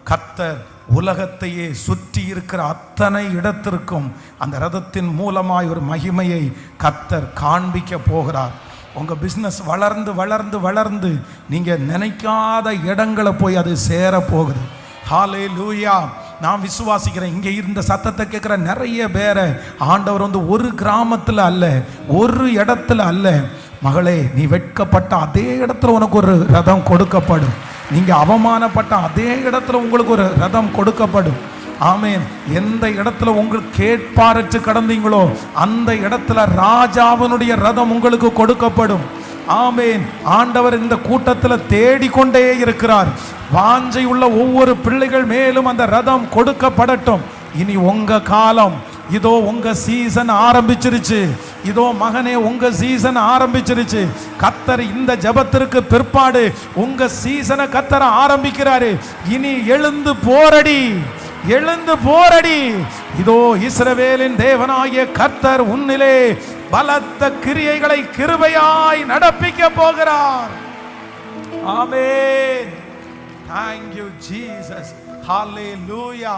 கர்த்தர் உலகத்தையே சுற்றி இருக்கிற அத்தனை இடத்திற்கும் அந்த ரதத்தின் மூலமாய் ஒரு மகிமையை கர்த்தர் காண்பிக்க போகிறார். உங்கள் பிஸ்னஸ் வளர்ந்து வளர்ந்து வளர்ந்து நீங்கள் நினைக்காத இடங்களை போய் அது சேர போகுது. ஹல்லேலூயா. நான் விசுவாசிக்கிறேன், இங்கே இருந்த சத்தத்தை கேட்குற நிறைய பேரை ஆண்டவர் ஒரு கிராமத்தில் அல்ல, ஒரு இடத்துல அல்ல, மகளே நீ வெட்கப்பட்ட அதே இடத்துல உனக்கு ஒரு ரதம் கொடுக்கப்படும். நீங்க அவமானப்பட்ட அதே இடத்துல உங்களுக்கு ஒரு ரதம் கொடுக்கப்படும். ஆமென். எந்த இடத்துல உங்களுக்கு கேட்பாரற்று கடந்தீங்களோ அந்த இடத்துல ராஜாவினுடைய ரதம் உங்களுக்கு கொடுக்கப்படும். ஆமென். ஆண்டவர் இந்த கூட்டத்தில் தேடிக்கொண்டே இருக்கிறார். வாஞ்சை உள்ள ஒவ்வொரு பிள்ளைகள் மேலும் அந்த ரதம் கொடுக்கப்படட்டும். இனி உங்க காலம், இதோ உங்க சீசன் ஆரம்பிச்சிருச்சு. இதோ மகனே உங்க சீசன் ஆரம்பிச்சிருச்சு. கர்த்தர் இந்த ஜெபத்திற்கு பிற்பாடு உங்க சீசனை கர்த்தர் ஆரம்பிக்கிறாரு. இனி எழுந்து போரடி, எழுந்து போரடி. இதோ இஸ்ரவேலின் தேவனாகிய கர்த்தர் உன்னிலே பலத்த கிரியைகளை கிருபையாய் நடப்பிக்க போகிறார். ஆமென். Thank you Jesus. Hallelujah.